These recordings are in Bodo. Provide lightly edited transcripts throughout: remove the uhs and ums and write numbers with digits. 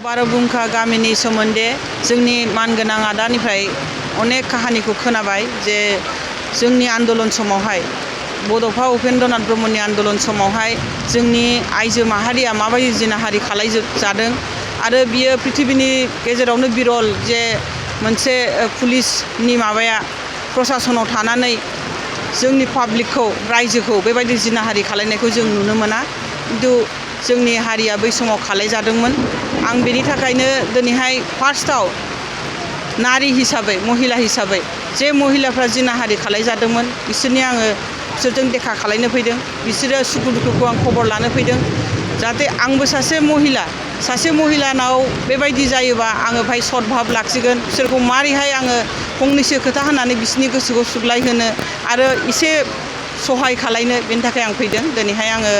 बार'बुंखा गामिनि सोमोन्दै जोंनि मानगोनां आदानिफ्राय अनेक काहानिखौ खोनाबाय जे जोंनि आन्दलन समावहाय बड'फा उपेन्द्रनाथ ब्रह्मनि आन्दलन समावहाय जोंनि आइजो माहारिया माबायदि जिनाहारि खालामजादों आरो बियो पृथिबीनि गेजेरावनो बिरल जे मोनसे पुलिसनि माबाया प्रसासनाव थानानै जोंनि पाब्लिकखौ रायजोखौ बेबायदि जिनाहारि खालामनायखौ जों नुनो मोना खिन्थु जोंनि हारिया बै समाव खालामजादोंमोन। आं बेनि थाखायनो दिनैहाय फार्स्टआव नारी हिसाबै महिला हिसाबै जे महिलाफ्रा जिनाहारि खालामजादोंमोन बिसोरजों देखा खालामनो फैदों, बिसोरो सुखु दुखुखौ आं खबर लानो फैदों जाहाथे आंबो सासे महिलानाव बेबायदि जायोबा आङो भाई सद्भाब लाखिगोन, बिसोरखौ मारैहाय आङो फंनैसो खोथा होनानै बिसोरनि गोसोखौ सुग्लायहोनो आरो एसे सहाय खालामनो बेनि थाखाय आं फैदों। दिनैहाय आङो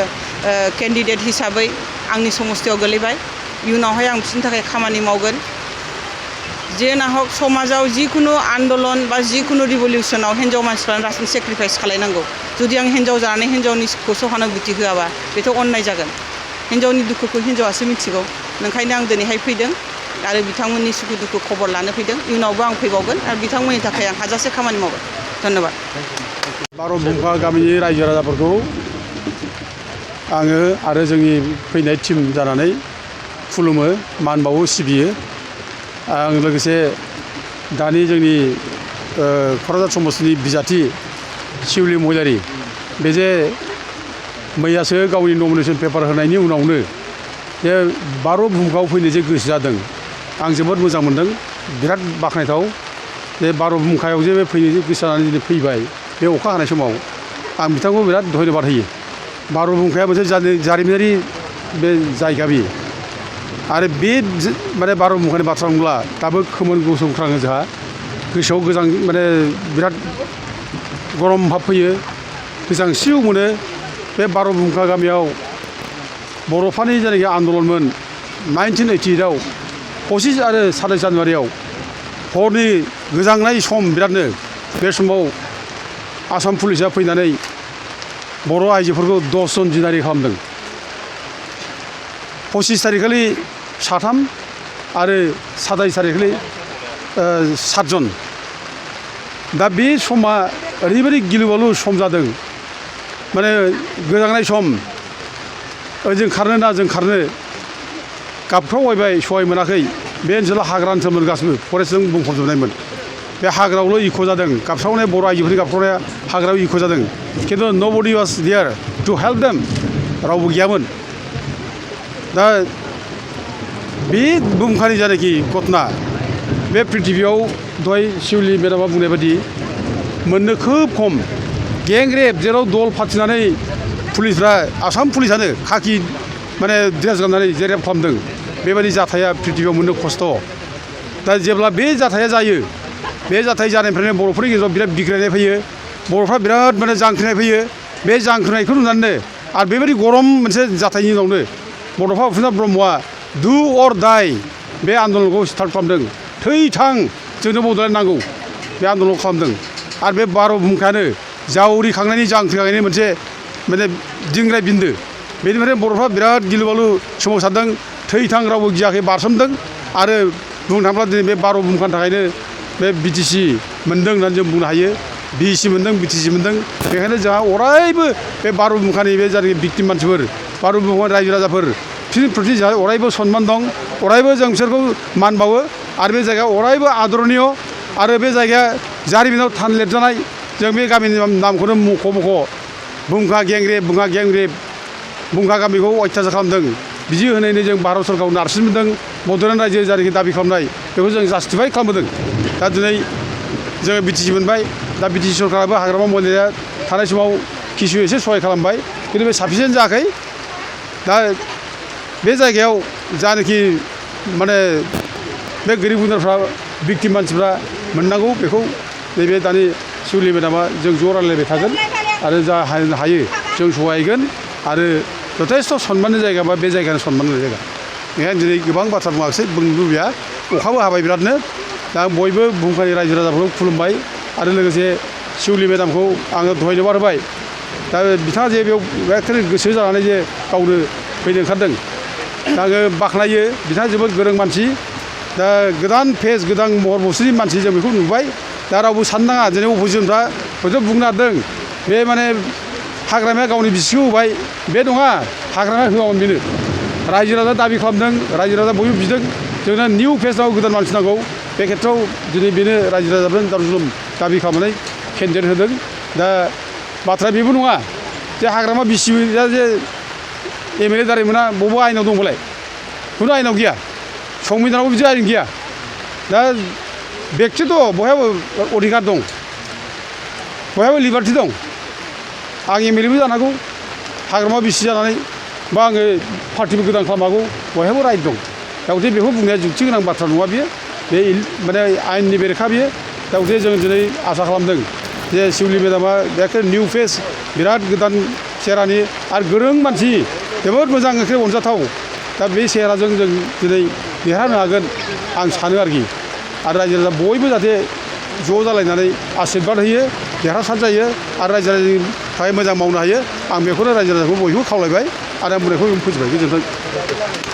केन्डिडेट हिसाबै आंनि समस्थियाव गोलैबाय, इयुनावहाय आं बिसोरनि थाखाय खामानि मावगोन। जे नाहक समाजाव जिखुनु आन्दलन बा जिखुनु रिभलिउसनाव हिन्जाव मानसिफ्रानो रासिन सेक्रिफाइस खालामनांगौ। जुदि आं हिन्जाव जानानै हिन्जावनिखौ सहानुभुति होआबा बेथ' अन्नाय जागोन। हिन्जावनि दुखुखौ हिन्जावासो मिथिगौ। ओंखायनो आं दिनैहाय फैदों आरो बिथांमोननि सुखु दुखु खबर लानो फैदों। इयुनावबो आं फैबावगोन आरो बिथांमोननि थाखाय आं हाजासे खामानि मावगोन। धन्यबाद। बार'बुंखा गामिनि रायजो राजाफोरखौ आङो आरो जोंनि फैनाय टिम जानानै खुलुमो, मान बावो, सिबियो। आं लोगोसे दानि जोंनि क'क्राझार समस्तिनि बिजाथि शिउलि महिलारि बे जे मैयासो गावनि नमिनेसन पेपार होनायनि उनावनो जे बार'बुंखायाव फैनो जे गोसो जादों, आं जोबोद मोजां मोनदों। बिराद बाख्नायथाव जे बार'बुंखायाव जे फैनो गोसो जानानै दिनै फैबाय बे अखा हानाय समाव आं बिथांखौ बिराद धन्यबाद होयो। बार'बुंखाया मोनसे जारिमिनारि बे जायगा बियो आरो बे माने बार'बुंखानि बाथ्रा बुंब्ला दाबो खोमोन गसंख्राङो जोंहा गोसोआव गोजां माने बिराद गरम भाब फैयो, गोजांस्रिउ मोनो। बे बार'बुंखा गामियाव बर'फोरनि जायनाखि आन्दलनमोन 1988आव 25 आरो 27 जानुवारियाव हरनि गोजांनाय सम बिरादनो, बे समाव आसाम पुलिसा फैनानै बर' आइजोफोरखौ 10 जन जिनाहारि खालामदों। 25 थारिखखालि 3 आरो 27 थारिखखालि 7 जन। दा बे समा ओरैबायदि गिलु-बालु सम जादों, माने गोजांनाय सम, जों खारनो ना जों खारनो गाबख्रावबायबाय, सहाय मोनाखै। बे ओनसोलाव हाग्रा ओनसोलमोन, गासिबो फरेस्टजों बुंफबजोबनायमोन। बे हाग्रायावल' इक' जादों, गाबस्रावनाय बर' आइजोफोरनि गाबख्रावनाया हाग्रायाव इक' जादों, खिन्थु nobody was there to help them, रावबो गैयामोन। दा बे बुहुमखानि जायनाखि घटना, बे प्रिथिबियाव दहाय शिउलि मेडामा बुंनाय बायदि मोननो खोब खम। गेंरेप जेराव दल फाथिनानै पुलिसफ्रा, आसाम पुलिसानो खाखि माने ड्रेस गाननानै जे रेप खालामदों, बेबायदि जाथाया प्रिथिबियाव मोननो खस्थ'। दा जेब्ला बे जाथाया जायो, बे जाथाय जानायनिफ्रायनो बर'फोरनि गेजेराव बिराद बिग्रायनाय फैयो, बर'फ्रा बिराद माने जांख्रिनाय फैयो। बे जांख्रिनायखौ नुनानैनो आरो बेबायदि गरम मोनसे जाथायनि उनावनो बड'फा उपेन्द्रनाथ ब्रह्मआ डु अर डाइ बे आन्दलनखौ स्टार्ट खालामदों। थै थां जोंनो बड'लेण्ड नांगौ, बे आन्दलन खालामदों। आरो बे बार'बुंखायानो जावरिखांनायनि जांख्रिखांनायनि मोनसे माने दिंग्राय बिन्दो। बेनिफ्राय बर'फ्रा बिराद गिलु-बालु सोमावसारदों, थै थां रावबो गियाखै, बारसोमदों। आरो बुंनो थाङोब्ला दिनै बे बार'बुंखानि थाखायनो बे बिटिसि मोनदों होननानै जों बुंनो हायो। बिटिसि मोनदों, बिटिसि मोनदों। बेखायनो जोंहा अरायबो बे बार'बुंखानि बे जायनाखि भिक्टिम मानसिफोर, बार'बुंखानि रायजो राजाफोर, बिसोरनि प्रति जोंहा अरायबो सनमान दं, अरायबो जों बिसोरखौ मान बावो। आरो बे जायगाया अरायबो आदरनीय, आरो बे जायगाया जारिमिनाव थान लिरजानाय। जों बे गामिनि नामखौनो मख' बुंखा गेंरेप, बुंखा गामिखौ अयथासार खालामदों। बिदि होनायनो जों भारत सरकारखौ नारसिनदों। बड'लेण्ड रायजो जायनाखि दाबि खालामनाय, बेखौ जों जास्टिफाइ खालामबोदों। दा दिनै जोङो बिटिसि मोनबाय। दा बिटिसि सरकाराबो हाग्रामा महिलाया थानाय समाव किसु एसे सहाय खालामबाय, खिन्थु बे साफिसियेन्ट जायाखै। दा बे जायगायाव जानाखि माने बे गोरिब गुन्द्राफ्रा, भिक्टिम मानसिफ्रा मोननांगौ, बेखौ नैबे दानि शिउलि मेडामा जों ज' रायलायबाय थागोन आरो जा हायो जों सहायगोन। आरो जथेस्थ' सनमाननि जायगा बा बे जायगानि सनमाननि जायगा। बेखायनो दिनै गोबां बाथ्रा बुङाखिसै, बुंनो लुबैया। अखाबो हाबाय बिरादनो। दा बयबो बुहुमखानि रायजो राजाफोरखौ खुलुमबाय आरो लोगोसे शिउलि मेडामखौ आङो धन्यबाद होबाय। दा बिथाङा जे बेयाव एखेबारे गोसो जानानै जे गावनो फैनो ओंखारदों, दा आङो बाख्नायो बिथाङा जोबोद गोरों मानसि दा गोदान फेस गोदान महर मुस्रिनि मानसि जों बेखौ नुबाय दा रावबो साननो नाङा दिनै अप'जिसनफ्रा हयथ' बुंनो हादों बे माने हाग्रामाया गावनि बिसिखौ होबाय बे नङा हाग्रामाया होआमोन बेनो रायजो राजा दाबि खालामदों रायजो राजा बयबो बिदों जोंनो निउ फेसआव गोदान मानसि नांगौ बे खेथ्रआव दिनै बेनो रायजो राजाफोरनो दारुजुलुम दाबि खालामनानै केन्डिडेट होदों दा बाथ्राया बेबो नङा जे हाग्रामा बिसिया जे एमएलए दारै मोना बबेबा आयेनाव दंबालाय खुनु आयेनाव गैया संबिधानावबो बिदि आयेन गैया दा बेक्तिथ' बयहाबो अधिकार दं बयहाबो लिबार्टि दं आं एमएलएबो जानो हागौ हाग्रामा बिसि जानानै बा आङो पार्टिबो गोदान खालामनो हागौ बयहाबो राइट दं दा गथे बेखौ बुंनाया जुक्ति गोनां बाथ्रा नङा बियो बे माने आयेननि बेरेखा बियो दा गथे जों दिनै आसा खालामदों जे शिउलि मेदामा एखे निउ फेस बिराद गोदान चेहरानि आरो गोरों मानसि जोबोद मोजां एखे अनजाथाव दा बे चेहराजों जों दिनै देरहानो हागोन आं सानो आरोखि आरो रायजो राजा बयबो जाहाथे ज' जालायनानै आशिर्बाद होयो देरहासार जायो आरो रायजो राजानि थाखाय मोजां मावनो हायो आं बेखौनो रायजो राजाखौ बयबो खावलायबाय आरो आं बुंनायखौ फोजोबबाय गोजोन्थों